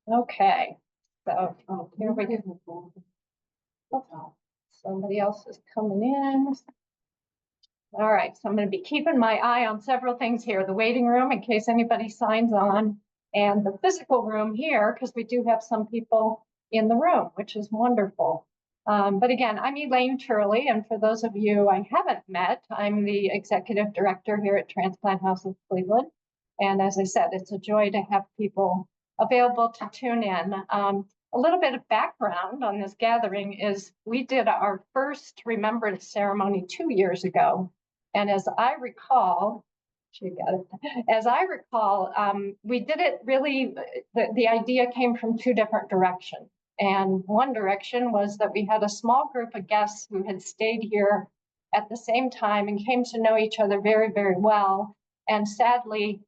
Okay, so here we go. Somebody else is coming in. All right, so I'm going to be keeping my eye on several things here. The waiting room, in case anybody signs on, and the physical room here, because we do have some people in the room, which is wonderful. But again, I'm Elaine Turley, and for those of you I haven't met, I'm the executive director here at Transplant House of Cleveland. And as I said, it's a joy to have people available to tune in. A little bit of background on this gathering is we did our first Remembrance ceremony 2 years ago. And as I recall, we did it really, the idea came from two different directions. And one direction was that we had a small group of guests who had stayed here at the same time and came to know each other very, very well. And sadly,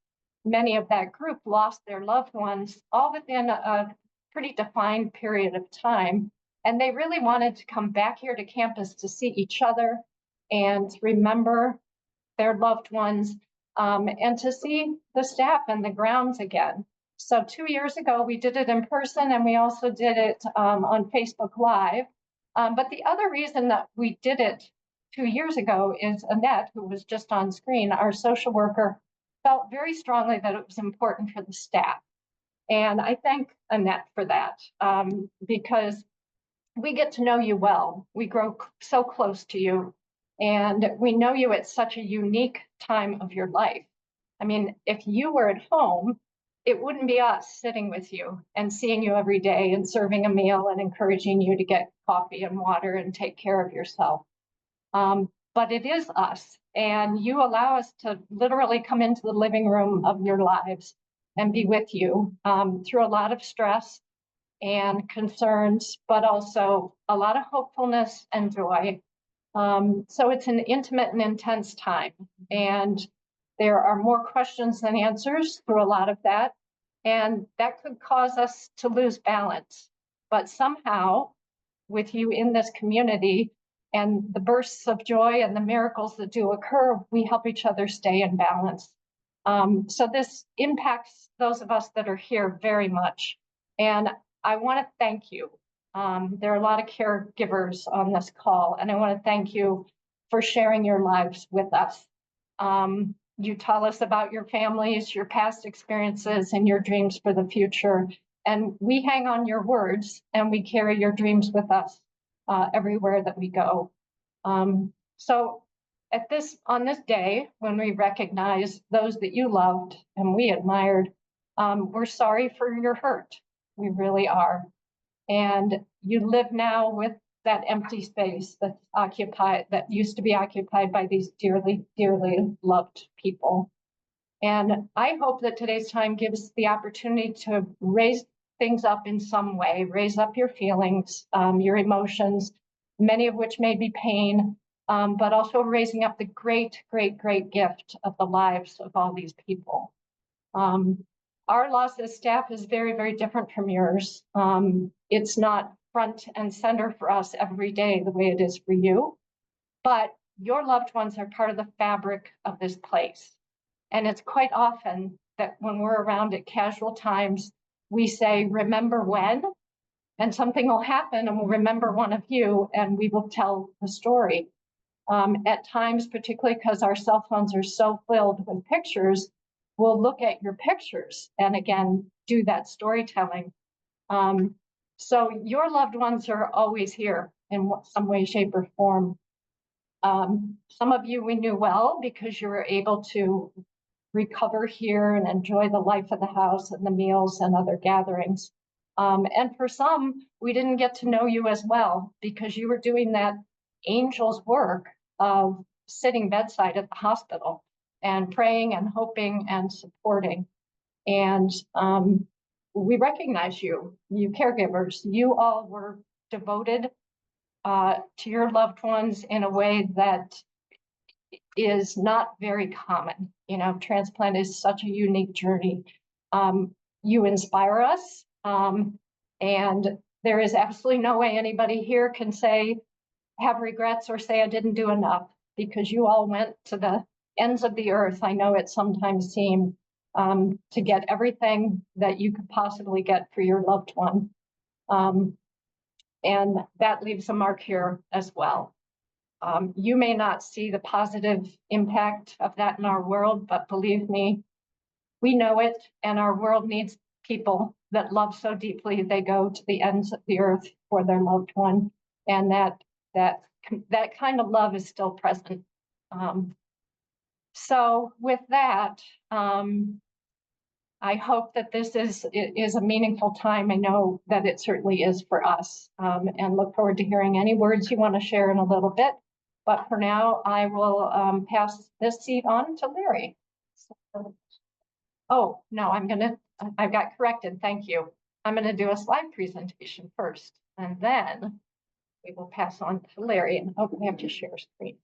many of that group lost their loved ones all within a pretty defined period of time. And they really wanted to come back here to campus to see each other and remember their loved ones, and to see the staff and the grounds again. So 2 years ago, we did it in person, and we also did it on Facebook Live. But the other reason that we did it 2 years ago is Annette, who was just on screen, our social worker, felt very strongly that it was important for the staff. And I thank Annette for that, because we get to know you well. We grow so close to you, and we know you at such a unique time of your life. I mean, if you were at home, it wouldn't be us sitting with you and seeing you every day and serving a meal and encouraging you to get coffee and water and take care of yourself. But it is us, and you allow us to literally come into the living room of your lives and be with you through a lot of stress and concerns, but also a lot of hopefulness and joy. So it's an intimate and intense time, and there are more questions than answers through a lot of that, and that could cause us to lose balance. But somehow, with you in this community and the bursts of joy and the miracles that do occur, we help each other stay in balance. So this impacts those of us that are here very much. And I want to thank you. There are a lot of caregivers on this call, and I want to thank you for sharing your lives with us. You tell us about your families, your past experiences, and your dreams for the future. And we hang on your words, and we carry your dreams with us everywhere that we go. So on this day, when we recognize those that you loved and we admired, we're sorry for your hurt. We really are. And you live now with that empty space that's occupied, that used to be occupied by these dearly, dearly loved people. And I hope that today's time gives the opportunity to raise things up in some way, raise up your feelings, your emotions, many of which may be pain, but also raising up the great, great, great gift of the lives of all these people. Our loss as staff is very, very different from yours. It's not front and center for us every day the way it is for you, but your loved ones are part of the fabric of this place. And it's quite often that when we're around at casual times, we say, remember when? And something will happen and we'll remember one of you and we will tell the story. At times, particularly because our cell phones are so filled with pictures, we'll look at your pictures and again, do that storytelling. So your loved ones are always here in some way, shape, or form. Some of you we knew well because you were able to recover here and enjoy the life of the house and the meals and other gatherings. And for some, we didn't get to know you as well because you were doing that angel's work of sitting bedside at the hospital and praying and hoping and supporting. And we recognize you caregivers. You all were devoted to your loved ones in a way that is not very common. You know, transplant is such a unique journey. You inspire us, and there is absolutely no way anybody here can have regrets or say I didn't do enough, because you all went to the ends of the earth. I know it sometimes seemed to get everything that you could possibly get for your loved one. And that leaves a mark here as well. You may not see the positive impact of that in our world, but believe me, we know it, and our world needs people that love so deeply they go to the ends of the earth for their loved one, and that kind of love is still present. So with that, I hope that this is a meaningful time. I know that it certainly is for us, and look forward to hearing any words you want to share in a little bit. But for now, I will pass this seat on to Larry. Oh, no, I've got corrected. Thank you. I'm going to do a slide presentation first, and then we will pass on to Larry. And oh, we have to share screen.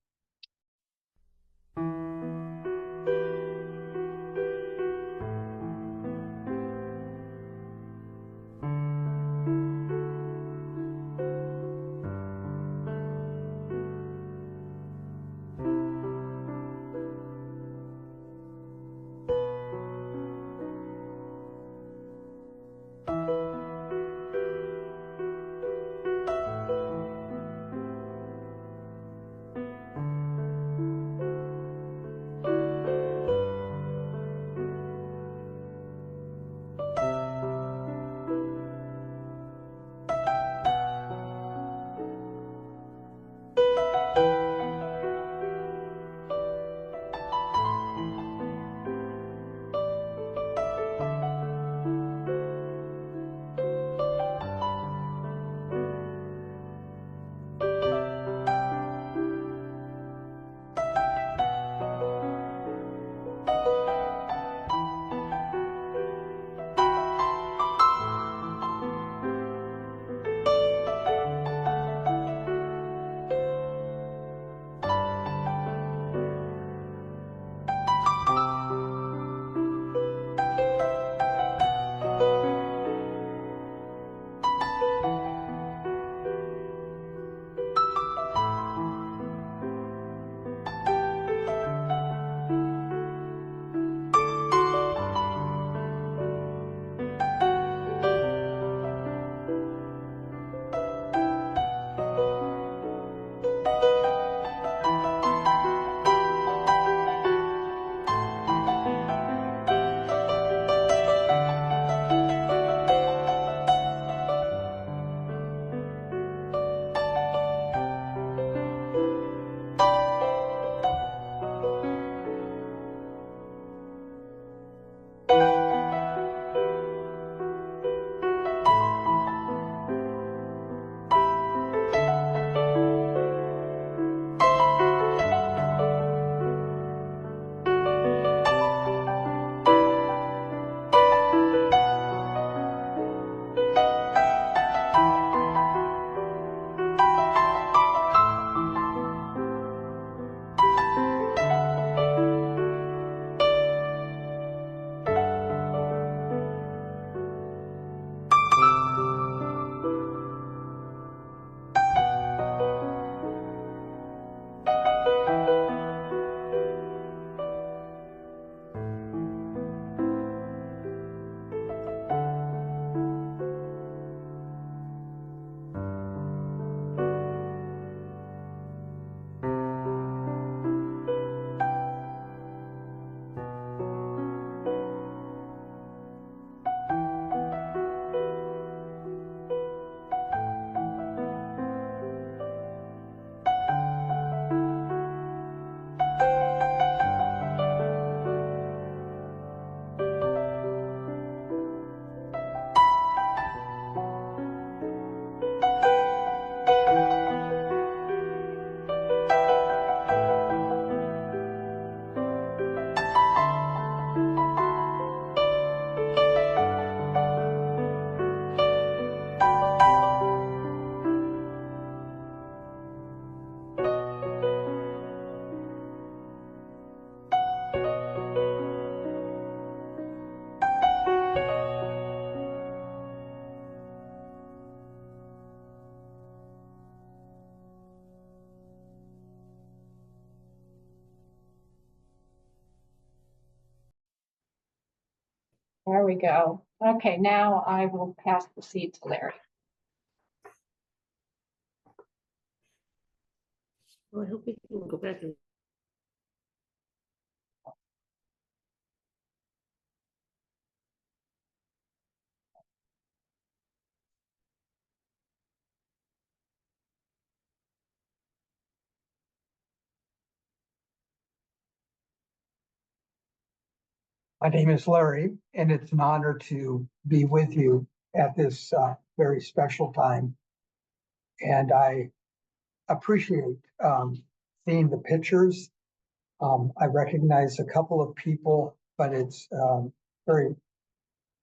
There we go. Okay, now I will pass the seat to Larry. Well, I hope we can go back and. My name is Larry, and it's an honor to be with you at this very special time. And I appreciate seeing the pictures. I recognize a couple of people, but it's very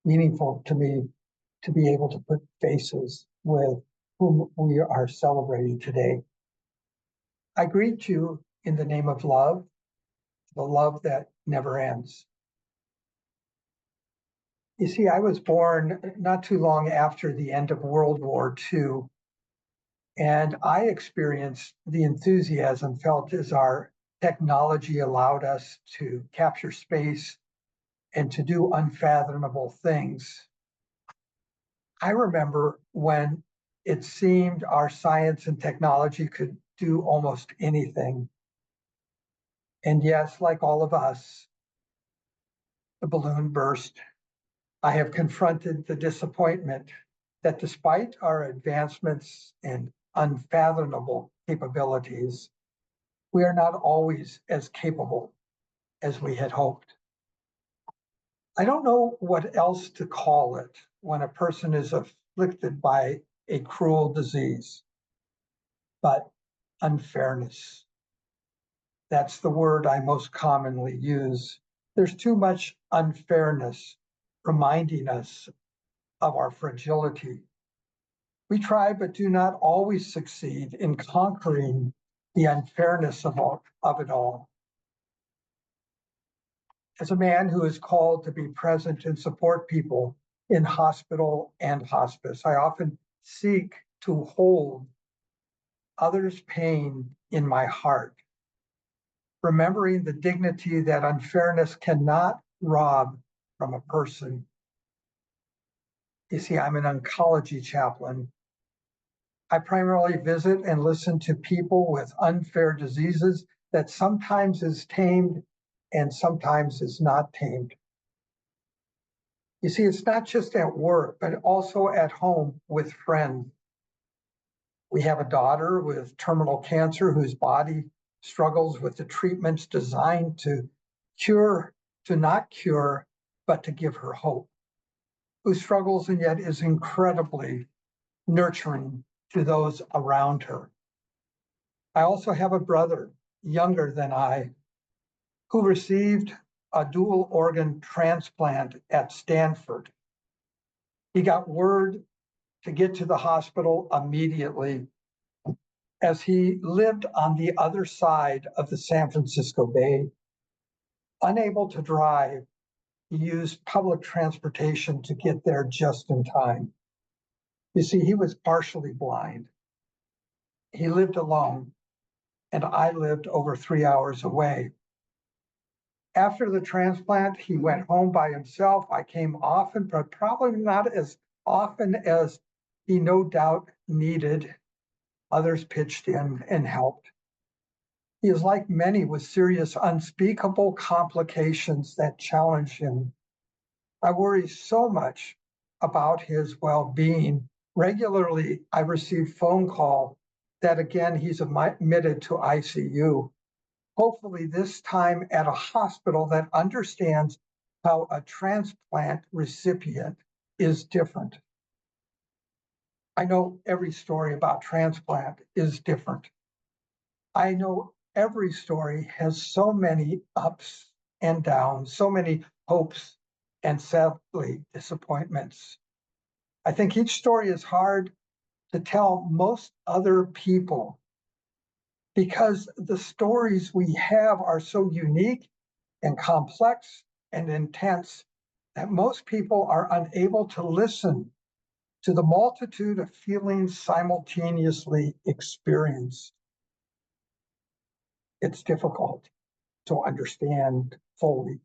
meaningful to me to be able to put faces with whom we are celebrating today. I greet you in the name of love, the love that never ends. You see, I was born not too long after the end of World War II, and I experienced the enthusiasm felt as our technology allowed us to capture space and to do unfathomable things. I remember when it seemed our science and technology could do almost anything. And yes, like all of us, the balloon burst. I have confronted the disappointment that despite our advancements and unfathomable capabilities, we are not always as capable as we had hoped. I don't know what else to call it when a person is afflicted by a cruel disease, but unfairness. That's the word I most commonly use. There's too much unfairness reminding us of our fragility. We try, but do not always succeed in conquering the unfairness of it all. As a man who is called to be present and support people in hospital and hospice, I often seek to hold others' pain in my heart, remembering the dignity that unfairness cannot rob from a person. You see, I'm an oncology chaplain. I primarily visit and listen to people with unfair diseases that sometimes is tamed and sometimes is not tamed. You see, it's not just at work, but also at home with friends. We have a daughter with terminal cancer whose body struggles with the treatments designed to not cure, but to give her hope, who struggles and yet is incredibly nurturing to those around her. I also have a brother, younger than I, who received a dual organ transplant at Stanford. He got word to get to the hospital immediately as he lived on the other side of the San Francisco Bay. Unable to drive, he used public transportation to get there just in time. You see, he was partially blind. He lived alone, and I lived over 3 hours away. After the transplant, he went home by himself. I came often, but probably not as often as he no doubt needed. Others pitched in and helped. He is like many with serious, unspeakable complications that challenge him. I worry so much about his well-being. Regularly, I receive phone call that again, he's admitted to ICU. Hopefully this time at a hospital that understands how a transplant recipient is different. I know every story about transplant is different. I know every story has so many ups and downs, so many hopes and sadly disappointments. I think each story is hard to tell most other people because the stories we have are so unique and complex and intense that most people are unable to listen to the multitude of feelings simultaneously experienced. It's difficult to understand fully.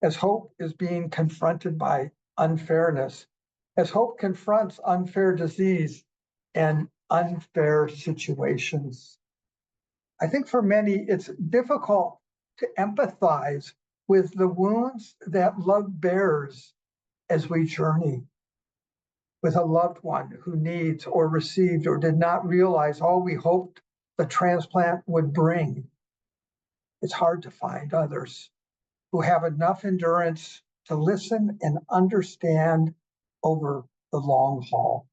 as hope is being confronted by unfairness, as hope confronts unfair disease and unfair situations. I think for many, it's difficult to empathize with the wounds that love bears as we journey with a loved one who needs or received or did not realize all we hoped the transplant would bring. It's hard to find others who have enough endurance to listen and understand over the long haul.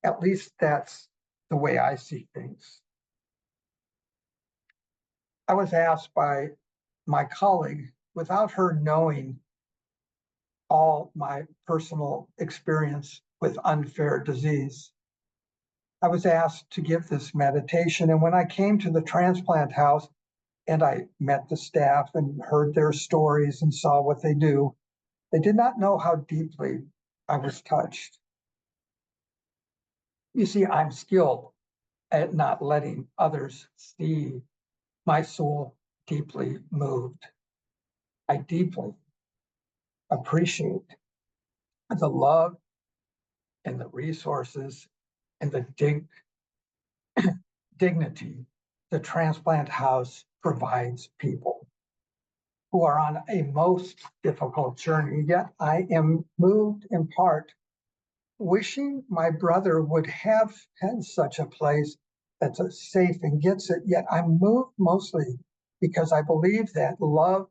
At least that's the way I see things. I was asked by my colleague, without her knowing all my personal experience with unfair disease, I was asked to give this meditation. And when I came to the transplant house and I met the staff and heard their stories and saw what they do, they did not know how deeply I was touched. You see, I'm skilled at not letting others see my soul deeply moved. I deeply appreciate the love and the resources and the dignity the transplant house provides people who are on a most difficult journey. Yet I am moved in part, wishing my brother would have had such a place that's safe and gets it. Yet I'm moved mostly because I believe that love,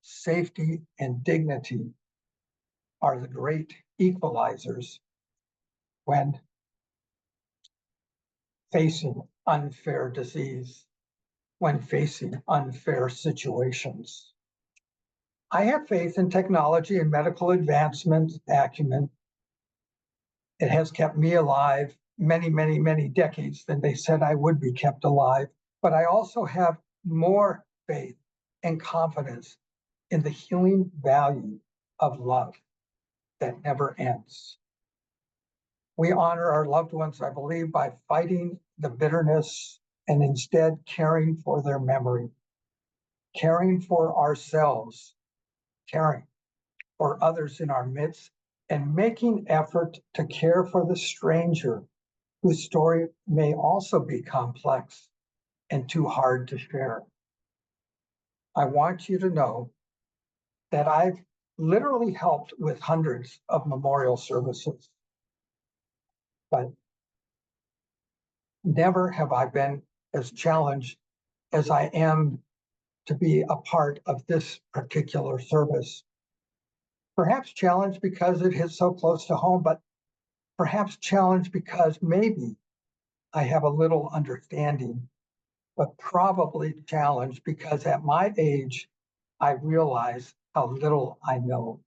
safety, and dignity are the great equalizers when facing unfair disease, when facing unfair situations. I have faith in technology and medical advancement acumen. It has kept me alive many, many, many decades than they said I would be kept alive. But I also have more faith and confidence in the healing value of love that never ends. We honor our loved ones, I believe, by fighting the bitterness and instead caring for their memory, caring for ourselves, caring for others in our midst, and making effort to care for the stranger whose story may also be complex and too hard to share. I want you to know that I've literally helped with hundreds of memorial services, but never have I been as challenged as I am to be a part of this particular service. Perhaps challenged because it is so close to home, but perhaps challenged because maybe I have a little understanding, but probably challenged because at my age, I realize how little I know.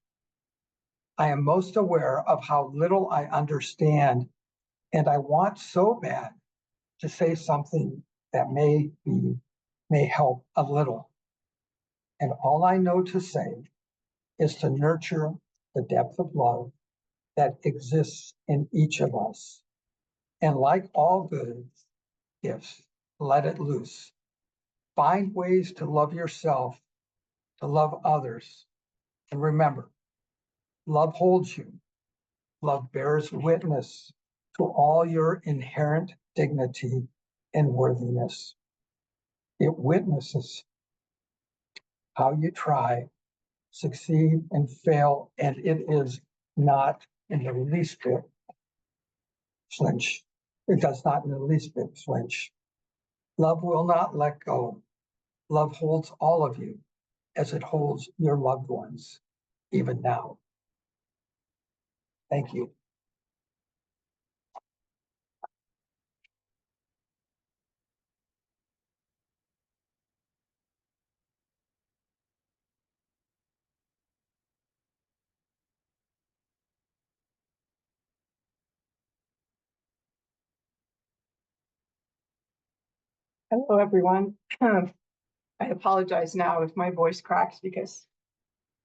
I am most aware of how little I understand, and I want so bad to say something that may help a little. And all I know to say is to nurture the depth of love that exists in each of us. And like all good gifts, let it loose. Find ways to love yourself, to love others. And remember, love holds you. Love bears witness to all your inherent dignity and worthiness. It witnesses how you try, succeed, and fail, and it is not in the least bit flinch. It does not in the least bit flinch. Love will not let go. Love holds all of you as it holds your loved ones, even now. Thank you. Hello, everyone. I apologize now if my voice cracks because,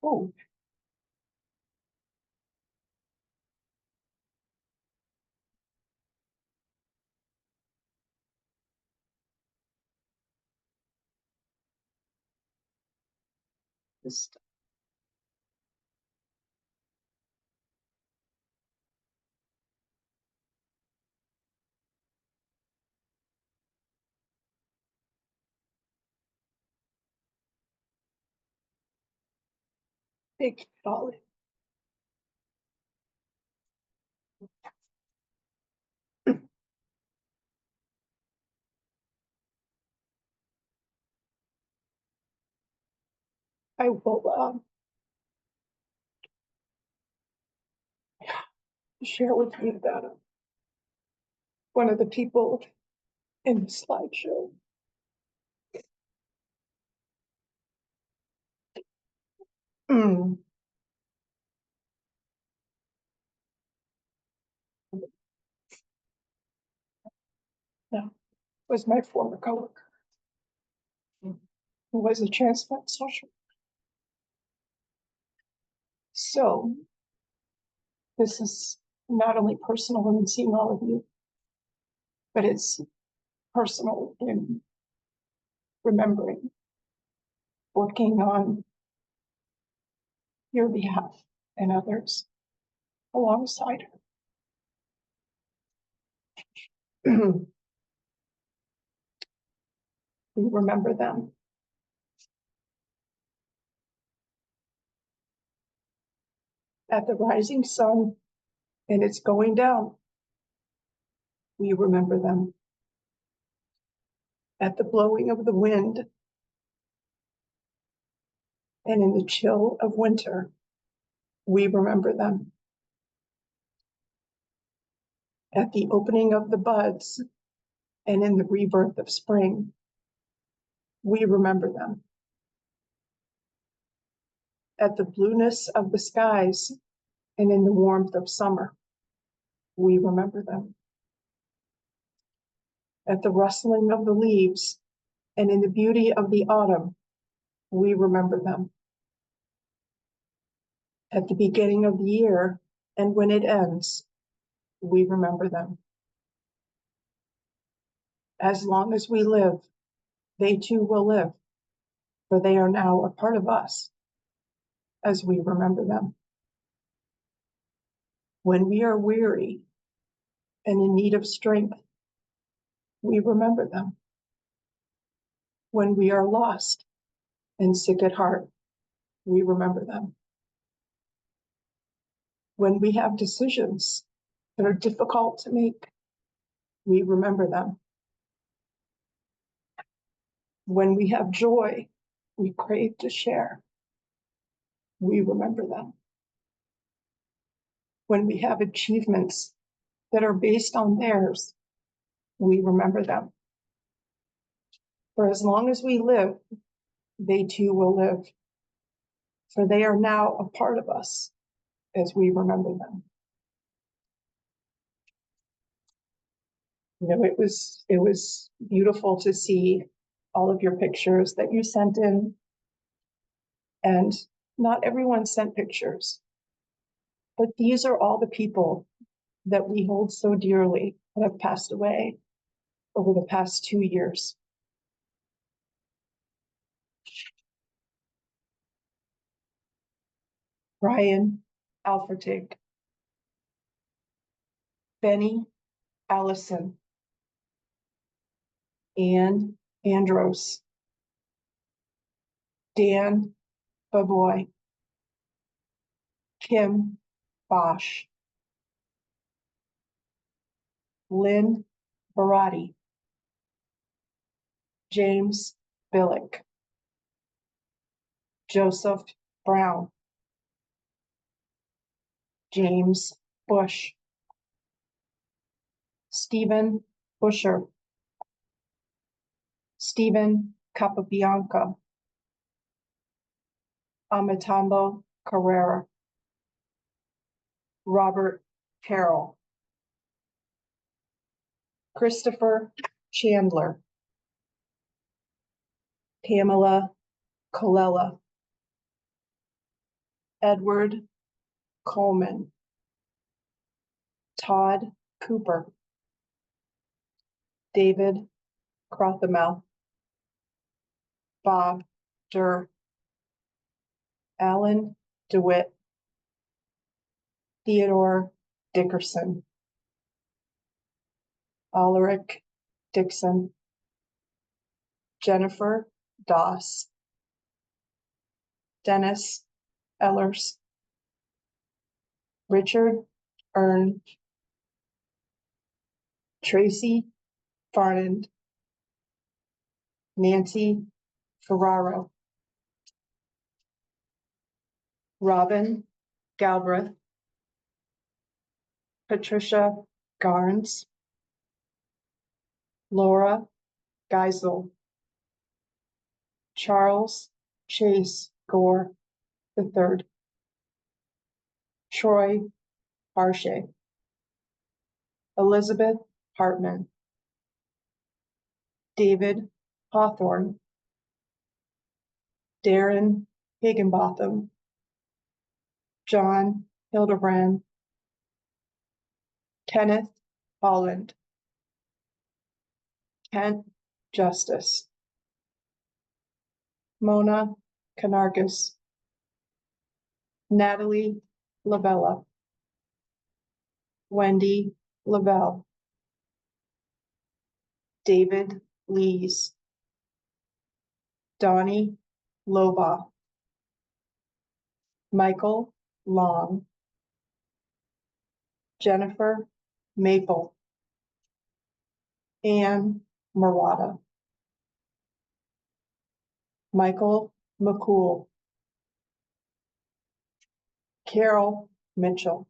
oh, just Take it all in. I will share with you that one of the people in the slideshow yeah, was my former coworker who was a transplant social. So this is not only personal in seeing all of you, but it's personal in remembering, working on your behalf and others alongside her. We remember them. At the rising sun and it's going down, we remember them. At the blowing of the wind and in the chill of winter, we remember them. At the opening of the buds and in the rebirth of spring, we remember them. At the blueness of the skies and in the warmth of summer, we remember them. At the rustling of the leaves and in the beauty of the autumn, we remember them. At the beginning of the year and when it ends, we remember them. As long as we live, they too will live, for they are now a part of us as we remember them. When we are weary and in need of strength, we remember them. When we are lost and sick at heart, we remember them. When we have decisions that are difficult to make, we remember them. When we have joy we crave to share, we remember them. When we have achievements that are based on theirs, we remember them. For as long as we live, they too will live, for they are now a part of us as we remember them. You know, it was beautiful to see all of your pictures that you sent in. And not everyone sent pictures, but these are all the people that we hold so dearly that have passed away over the past 2 years. Brian Alfertig, Benny Allison, Ann Andros, Dan Baboy, Kim Bosch, Lynn Barati, James Billick, Joseph Brown, James Bush, Stephen Busher, Stephen Capabianca, Amatambo Carrera, Robert Carroll, Christopher Chandler, Pamela Colella, Edward Coleman, Todd Cooper, David Crothamel, Bob Durr, Alan DeWitt, Theodore Dickerson, Ulrich Dixon, Jennifer Doss, Dennis Ellers, Richard Earn, Tracy Farnand, Nancy Ferraro, Robin Galbraith, Patricia Garnes, Laura Geisel, Charles Chase Gore III, Troy Harshay, Elizabeth Hartman, David Hawthorne, Darren Higginbotham, John Hildebrand, Kenneth Holland, Kent Justice, Mona Canargus, Natalie Lavella, Wendy Lavelle, David Lees, Donnie Loba, Michael Long, Jennifer Maple, Anne Marwata, Michael McCool, Carol Mitchell,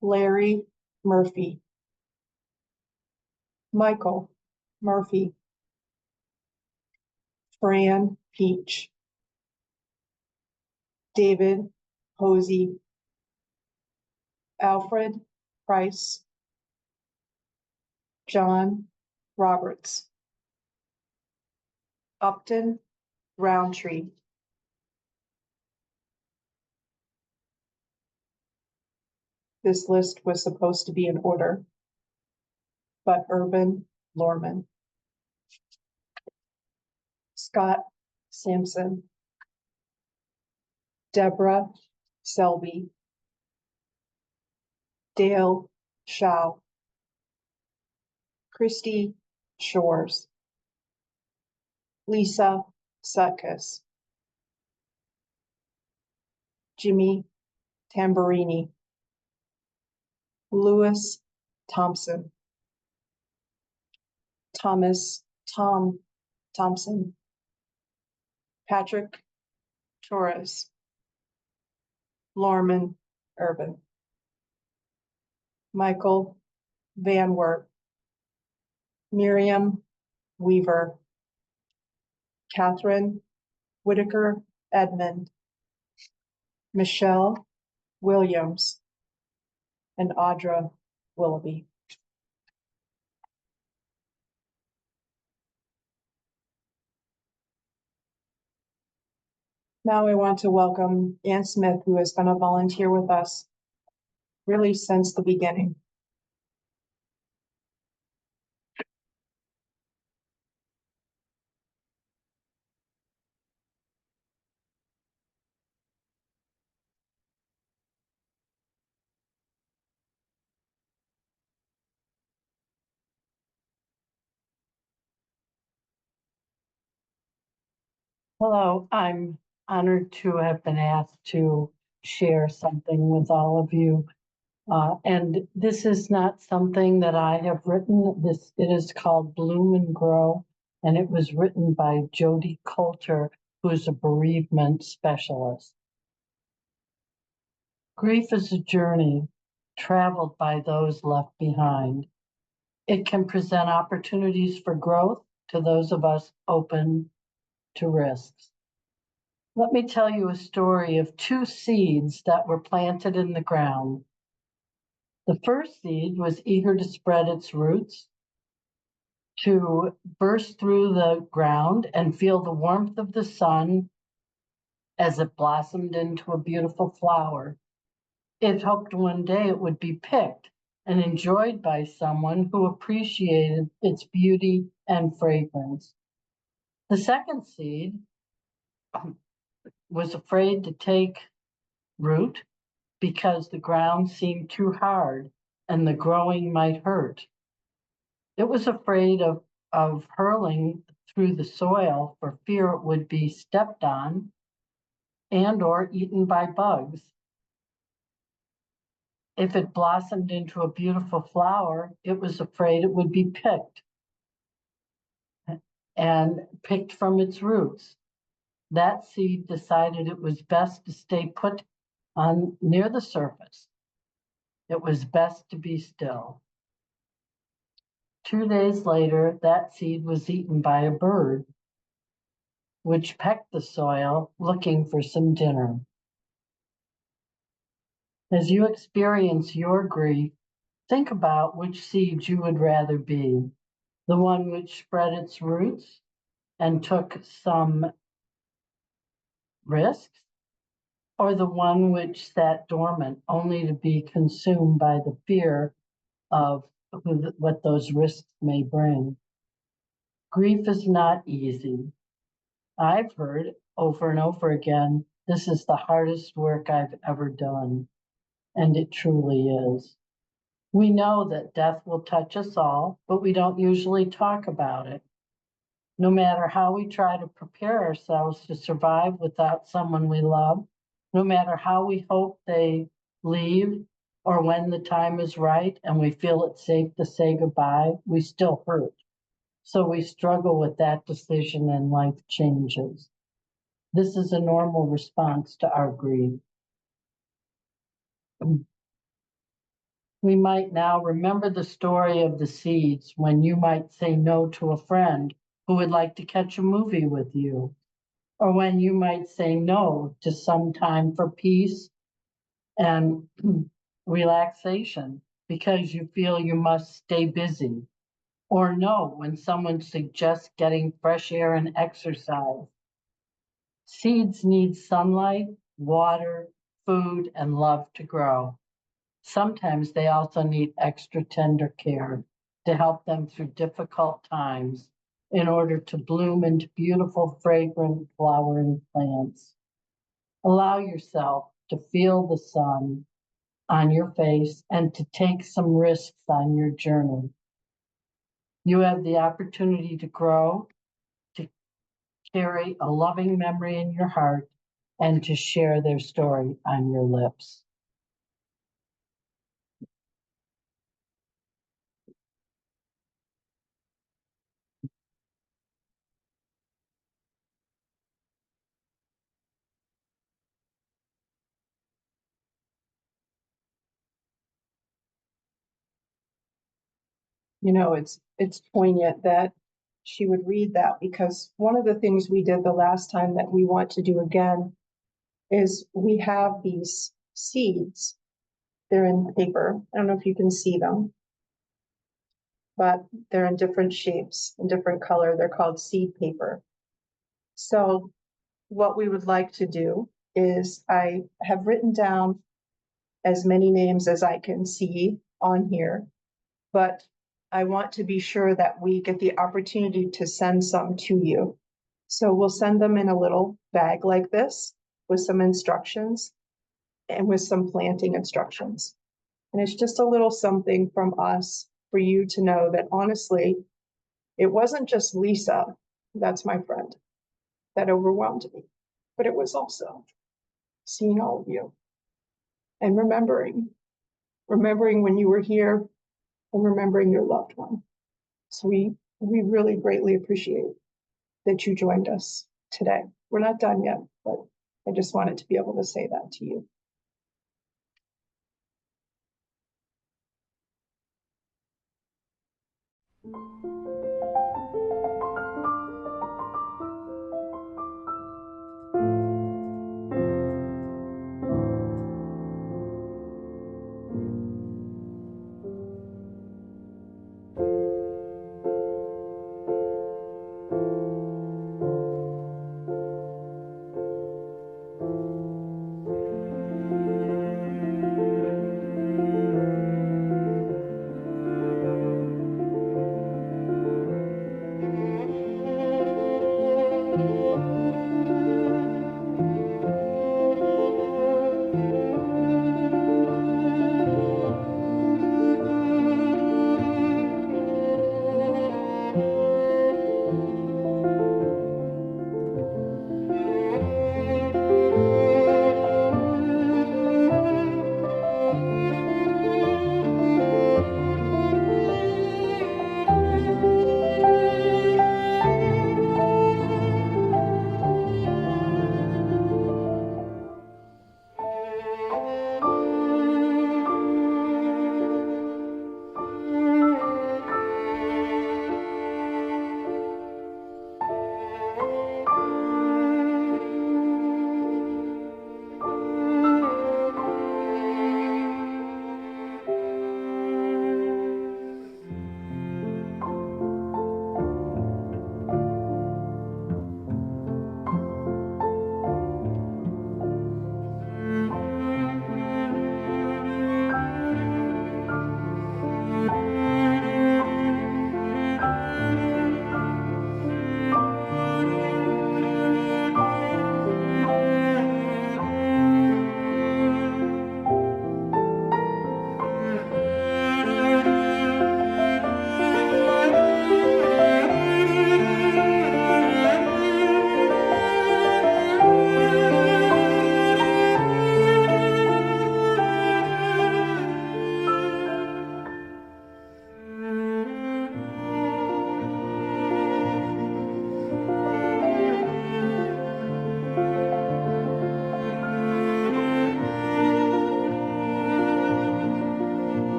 Larry Murphy, Michael Murphy, Fran Peach, David Posey, Alfred Price, John Roberts, Upton Roundtree, this list was supposed to be in order, but Urban Lorman, Scott Sampson, Deborah Selby, Dale Shaw, Christy Shores, Lisa Sutkus, Jimmy Tamburini, Lewis Thompson, Tom Thompson, Patrick Torres, Lorman Urban, Michael Van Wert, Miriam Weaver, Catherine Whitaker Edmond, Michelle Williams, and Audra Willoughby. Now I want to welcome Ann Smith, who has been a volunteer with us really since the beginning. Hello, I'm honored to have been asked to share something with all of you. And this is not something that I have written. It is called Bloom and Grow, and it was written by Jody Coulter, who's a bereavement specialist. Grief is a journey traveled by those left behind. It can present opportunities for growth to those of us open to risks. Let me tell you a story of two seeds that were planted in the ground. The first seed was eager to spread its roots, to burst through the ground and feel the warmth of the sun as it blossomed into a beautiful flower. It hoped one day it would be picked and enjoyed by someone who appreciated its beauty and fragrance. The second seed was afraid to take root because the ground seemed too hard and the growing might hurt. It was afraid of hurling through the soil for fear it would be stepped on and or eaten by bugs. If it blossomed into a beautiful flower, it was afraid it would be picked from its roots. That seed decided it was best to stay put on near the surface. It was best to be still. 2 days later, that seed was eaten by a bird, which pecked the soil looking for some dinner. As you experience your grief, think about which seed you would rather be, the one which spread its roots and took some risks, or the one which sat dormant only to be consumed by the fear of what those risks may bring. Grief is not easy. I've heard over and over again, this is the hardest work I've ever done, and it truly is. We know that death will touch us all, but we don't usually talk about it. No matter how we try to prepare ourselves to survive without someone we love, no matter how we hope they leave, or when the time is right and we feel it's safe to say goodbye, we still hurt. So we struggle with that decision and life changes. This is a normal response to our grief. We might now remember the story of the seeds when you might say no to a friend who would like to catch a movie with you, or when you might say no to some time for peace and relaxation because you feel you must stay busy, or no when someone suggests getting fresh air and exercise. Seeds need sunlight, water, food, and love to grow. Sometimes they also need extra tender care to help them through difficult times in order to bloom into beautiful, fragrant, flowering plants. Allow yourself to feel the sun on your face and to take some risks on your journey. You have the opportunity to grow, to carry a loving memory in your heart, and to share their story on your lips. You know, it's poignant that she would read that, because one of the things we did the last time that we want to do again is we have these seeds. They're in paper. I don't know if you can see them, but they're in different shapes and different color. They're called seed paper. So what we would like to do is I have written down as many names as I can see on here, but I want to be sure that we get the opportunity to send some to you. So we'll send them in a little bag like this with some instructions and with some planting instructions. And it's just a little something from us for you to know that honestly, it wasn't just Lisa, that's my friend, that overwhelmed me, but it was also seeing all of you and remembering when you were here and remembering your loved one. So we really greatly appreciate that you joined us today. We're not done yet, but I just wanted to be able to say that to you.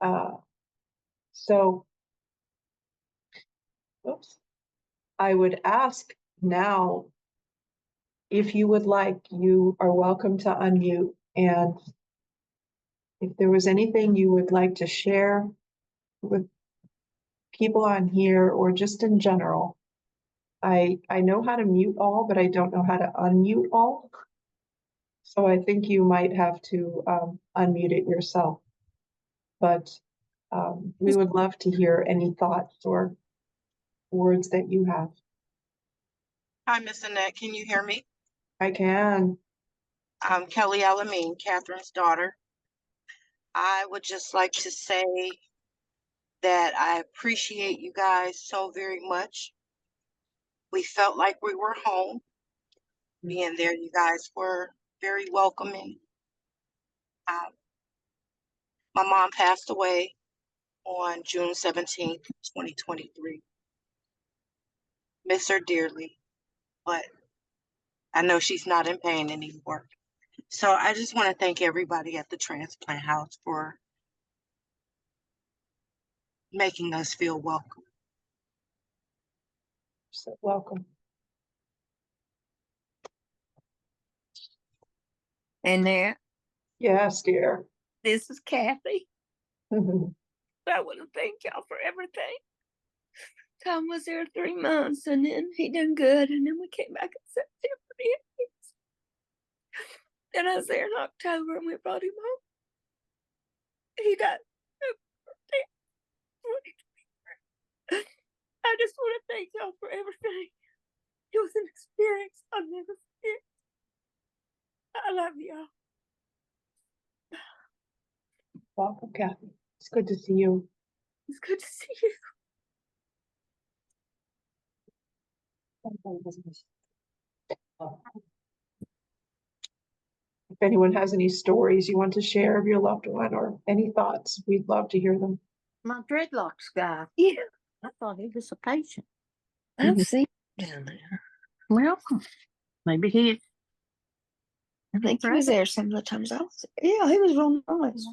So, oops, I would ask now if you would like, you are welcome to unmute. And if there was anything you would like to share with people on here or just in general, I know how to mute all, but I don't know how to unmute all. So I think you might have to unmute it yourself. But we would love to hear any thoughts or words that you have. Hi, Miss Annette. Can you hear me? I can. I'm Kelly Alameen, Catherine's daughter. I would just like to say that I appreciate you guys so very much. We felt like we were home. Being there, you guys were very welcoming. My mom passed away on June 17th, 2023. Miss her dearly, but I know she's not in pain anymore. So I just want to thank everybody at the transplant house for making us feel welcome. So welcome. And there, Yes, dear. this is Kathy. Mhm. I want to thank y'all for everything. Tom was there 3 months, and then he done good, and then we came back in September. Then I was there in October, and we brought him home. He died. I just want to thank y'all for everything. It was an experience I'll never forget. I love y'all. Welcome, Kathy. It's good to see you. It's good to see you. If anyone has any stories you want to share of your loved one or any thoughts, we'd love to hear them. My dreadlocks guy. Yeah, I thought he was a patient. I've Mhm. seen him down there. Welcome. Maybe he. I think he was there some of the times I was there. Yeah, he was real nice.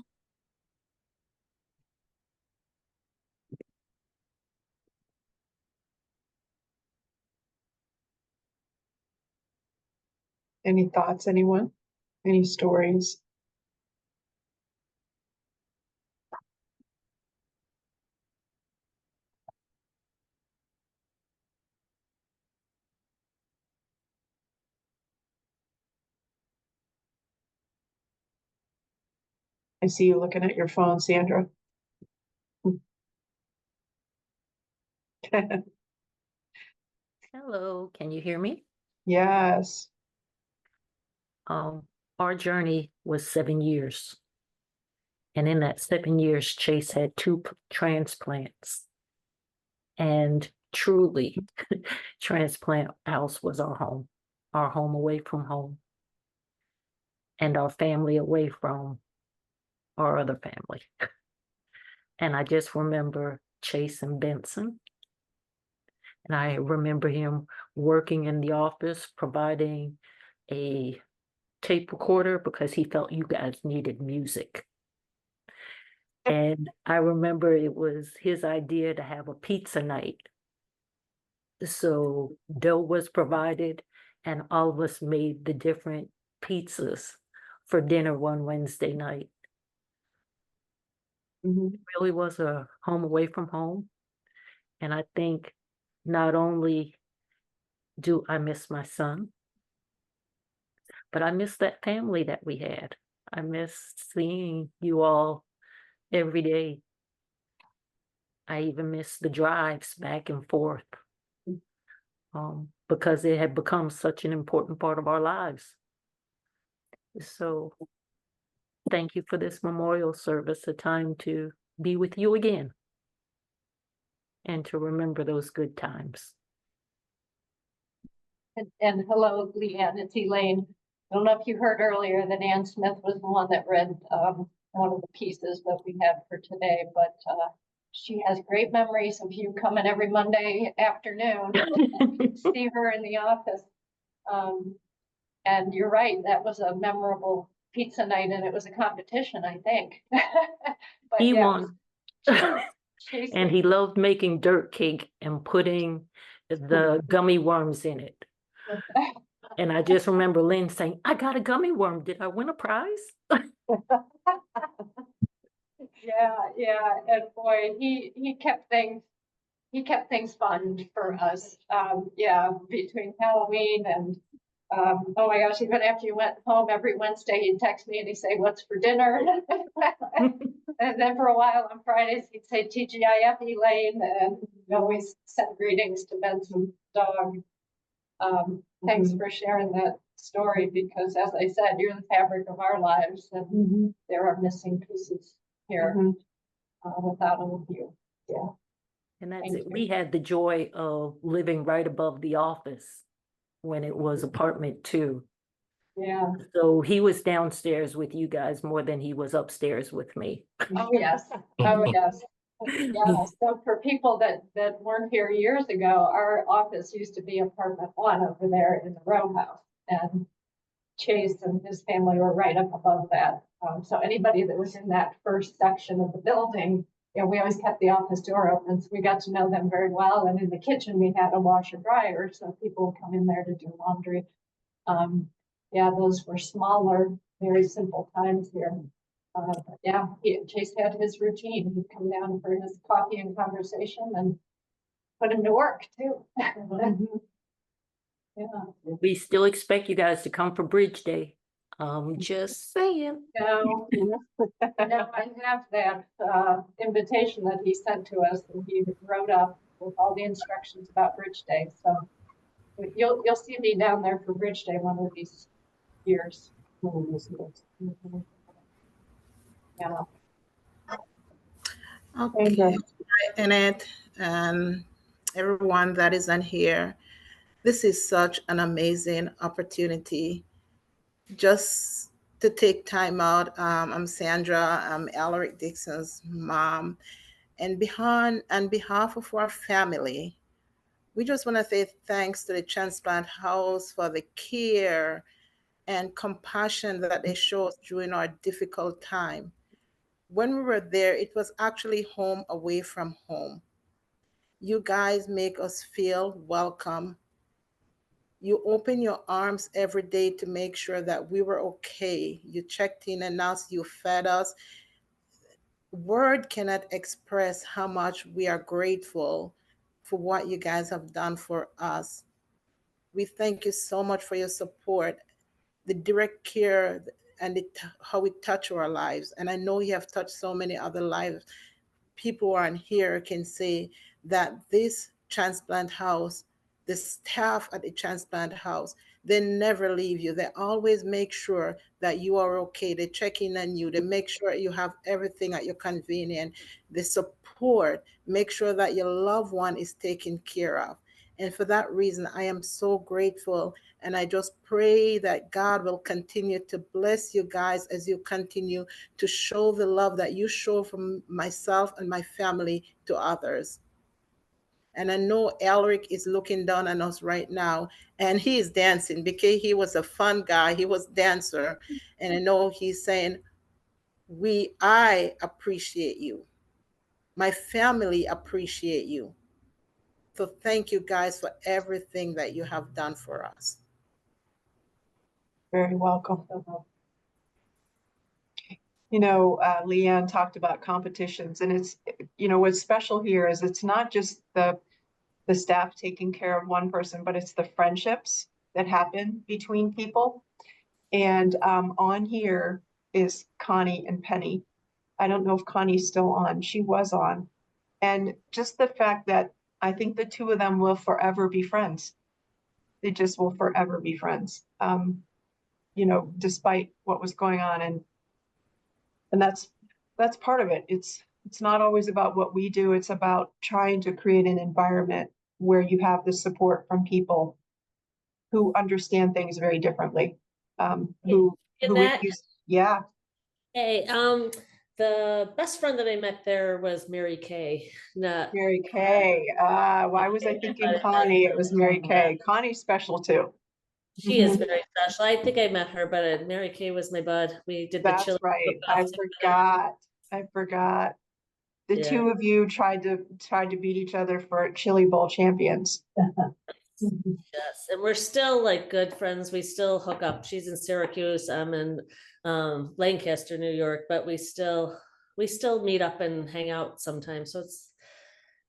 Any thoughts, anyone? Any stories? I see you looking at your phone, Sandra. Hello, can you hear me? Yes. Our journey was 7 years. And in that 7 years, Chase had 2 transplants. And truly, Transplant House was our home away from home, and our family away from our other family. And I just remember Chase and Benson. And I remember him working in the office, providing a tape recorder because he felt you guys needed music. And I remember it was his idea to have a pizza night. So dough was provided, and all of us made the different pizzas for dinner one Wednesday night. Mhm. It really was a home away from home. And I think not only do I miss my son, but I miss that family that we had. I miss seeing you all every day. I even miss the drives back and forth because it had become such an important part of our lives. So thank you for this memorial service, a time to be with you again and to remember those good times. And hello, Leanne, it's Elaine. I don't know if you heard earlier that Ann Smith was the one that read one of the pieces that we had for today, but she has great memories of you coming every Monday afternoon. See her in the office. And you're right, that was a memorable pizza night, and it was a competition, I think. But He yeah, won. Chase And he loved making dirt cake and putting the gummy worms in it. And I just remember Lynn saying, I got a gummy worm. Did I win a prize? Yeah, and boy, he kept things fun for us. Yeah, between Halloween and oh my gosh, even after you went home every Wednesday, he'd text me and he'd say, "What's for dinner?" And then for a while on Fridays, he'd say TGIF Elaine, and he always sent greetings to Benson's dog. Thanks for sharing that story, because as I said, you're the fabric of our lives, and there are missing pieces here without all of you. Yeah. And that's Thank it. you. We had the joy of living right above the office when it was apartment 2. Yeah. So he was downstairs with you guys more than he was upstairs with me. Oh, yes. Oh, yes. Yeah. So for people that weren't here years ago, our office used to be apartment 1 over there in the row house. And Chase and his family were right up above that. So anybody that was in that first section of the building, we always kept the office door open, so we got to know them very well. And in the kitchen, we had a washer dryer, so people would come in there to do laundry. Yeah, those were smaller, very simple times here. But yeah, Chase had his routine. He'd come down for his coffee and conversation and put him to work too. Yeah. We still expect you guys to come for Bridge Day. Just saying. No, I have that invitation that he sent to us, and he wrote up with all the instructions about Bridge Day. So you'll see me down there for Bridge Day one of these years. Yeah. Okay, Annette, everyone that is on here, this is such an amazing opportunity just to take time out. I'm Sandra, I'm Alaric Dixon's mom, and on behalf of our family, we just want to say thanks to the Transplant House for the care and compassion that they showed during our difficult time. When we were there, it was actually home away from home. You guys make us feel welcome. You open your arms every day to make sure that we were okay. You checked in on us, you fed us. Word cannot express how much we are grateful for what you guys have done for us. We thank you so much for your support, the direct care, and how it touched our lives. And I know you have touched so many other lives. People who aren't here can say that this transplant house, the staff at the transplant house, they never leave you. They always make sure that you are okay. They check in on you. They make sure you have everything at your convenience. They support, make sure that your loved one is taken care of. And for that reason, I am so grateful. And I just pray that God will continue to bless you guys as you continue to show the love that you show from myself and my family to others. And I know Elric is looking down on us right now, and he is dancing because he was a fun guy. He was a dancer. And I know he's saying, I appreciate you. My family appreciate you. So thank you guys for everything that you have done for us. Very welcome. Leanne talked about competitions, and it's, what's special here is it's not just the staff taking care of one person, but it's the friendships that happen between people. And on here is Connie and Penny. I don't know if Connie's still on. She was on. And just the fact that I think the two of them will forever be friends. They just will forever be friends. Despite what was going on. And that's part of it. It's not always about what we do. It's about trying to create an environment where you have the support from people who understand things very differently. Yeah. Hey, the best friend that I met there was Mary Kay. Not Mary Kay. Why was I thinking Connie? It was Mary Kay. Connie's special too. She is very special. I think I met her, but Mary Kay was my bud. We did the That's chili. right. I forgot. I forgot. The Yeah. two of you tried to beat each other for Chili Bowl champions. Yes, and we're still like good friends. We still hook up. She's in Syracuse. I'm in Lancaster, New York, but we still meet up and hang out sometimes. So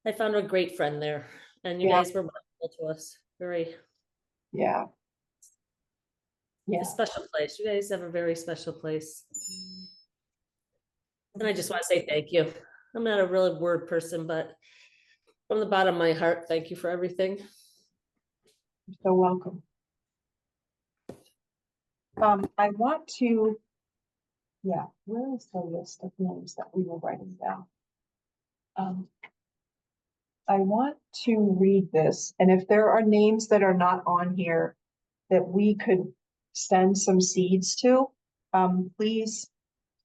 I found a great friend there, and you Yeah. guys were wonderful to us. Very Yeah. Yeah. a special place. You guys have a very special place. And I just want to say thank you. I'm not a really word person, but from the bottom of my heart, thank you for everything. You're so welcome. I want to, yeah, where is the list of names that we were writing down? I want to read this, and if there are names that are not on here that we could send some seeds to, please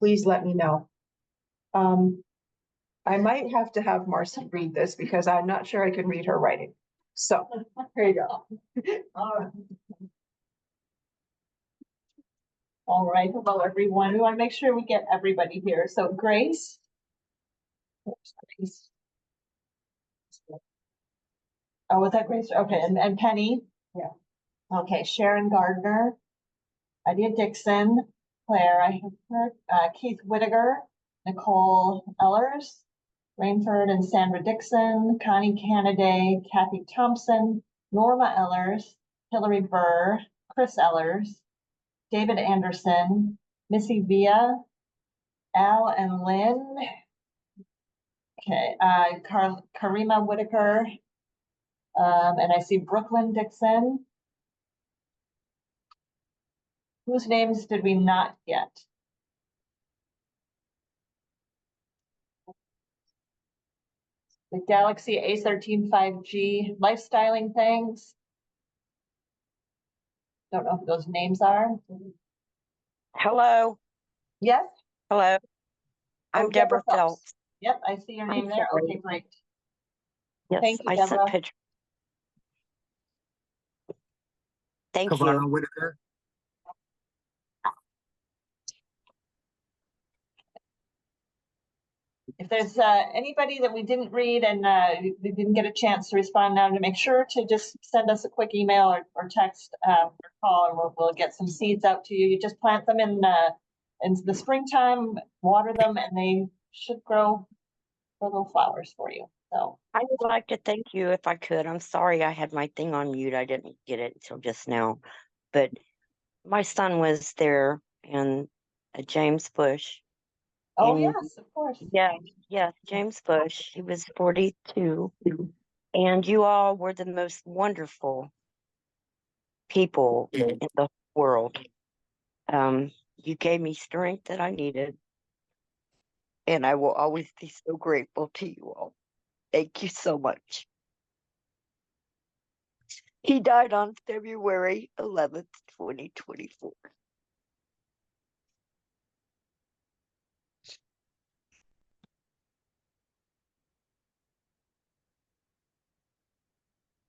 let me know. I might have to have Marcy read this because I'm not sure I can read her writing. So here you go. All right, hello everyone. We want to make sure we get everybody here. So Grace. Oh, was that Grace? Okay, and Penny? Yeah. Okay, Sharon Gardner, Idea Dixon, Claire, I have heard, Keith Whittaker, Nicole Ellers, Rainford and Sandra Dixon, Connie Canaday, Kathy Thompson, Norma Ellers, Hillary Burr, Chris Ellers, David Anderson, Missy Villa, Al and Lynn. Okay, Karima Whitaker, and I see Brooklyn Dixon. Whose names did we not get? The Galaxy A13 5G lifestyling things. Don't know who those names are. Hello. Yes. Hello. I'm Oh, Deborah Phelps. Yep, I see your name there. Okay, great. Yes, Thank you, I sent Deborah. pictures. Thank Kavana you. Whitaker. If there's anybody that we didn't read and we didn't get a chance to respond now, to make sure to just send us a quick email or text or call, and we'll get some seeds out to you. You just plant them in the springtime, water them, and they should grow little flowers for you. So I would like to thank you if I could. I'm sorry I had my thing on mute. I didn't get it until just now. But my son was there in James Bush. oh And yes, of course. yeah, James Bush. He was 42. And you all were the most wonderful people in the world. You gave me strength that I needed. And I will always be so grateful to you all. Thank you so much. He died on February 11th, 2024.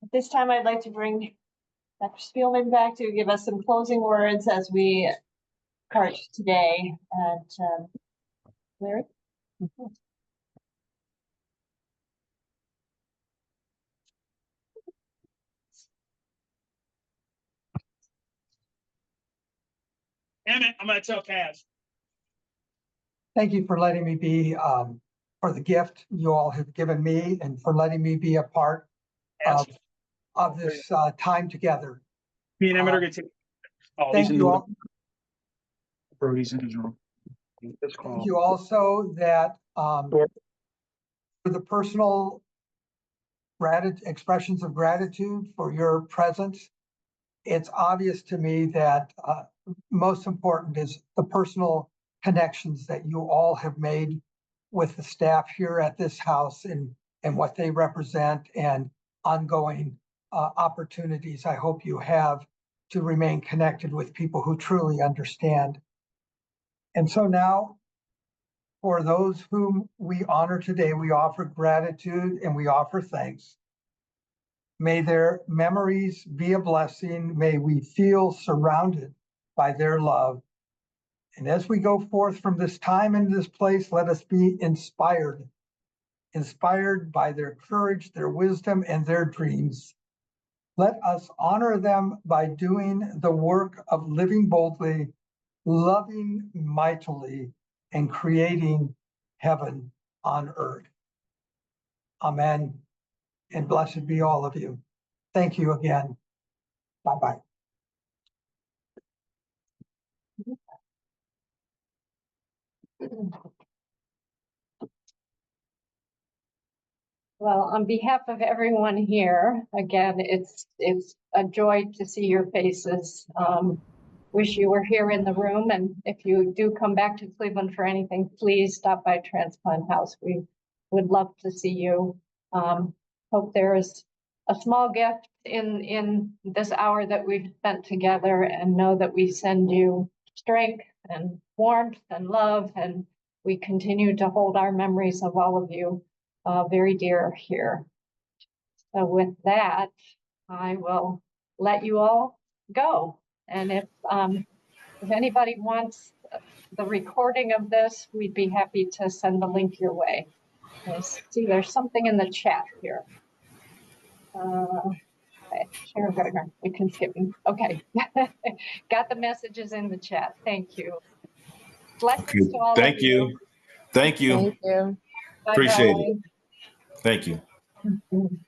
At this time, I'd like to bring Dr. Spielman back to give us some closing words as we cart today. And Larry? Damn it, I'm gonna tell Kaz. Thank you for letting me be, for the gift you all have given me and for letting me be a part of this time together. Me and Emmett are gonna take. Oh, he's Thank in you the all. bro, he's in his room. Let's call. Thank you also that for the personal expressions of gratitude for your presence. It's obvious to me that most important is the personal connections that you all have made with the staff here at this house and what they represent and ongoing opportunities I hope you have to remain connected with people who truly understand. And so now, for those whom we honor today, we offer gratitude and we offer thanks. May their memories be a blessing. May we feel surrounded by their love. And as we go forth from this time and this place, let us be inspired by their courage, their wisdom, and their dreams. Let us honor them by doing the work of living boldly, loving mightily, and creating heaven on earth. Amen. And blessed be all of you. Thank you again. Bye-bye. Well, on behalf of everyone here, again, it's a joy to see your faces. Wish you were here in the room, and if you do come back to Cleveland for anything, please stop by Transplant House. We would love to see you. Hope there is a small gift in this hour that we've spent together, and know that we send you strength and warmth and love, and we continue to hold our memories of all of you very dear here. So with that, I will let you all go. And if anybody wants the recording of this, we'd be happy to send the link your way. I see there's something in the chat here. Okay, Sharon Gardner, we can skip me. Okay, got the messages in the chat. Thank you. Blessings to all Thank of you. you. Thank you. Thank you. Appreciate Bye-bye. it. Thank you. Mhm.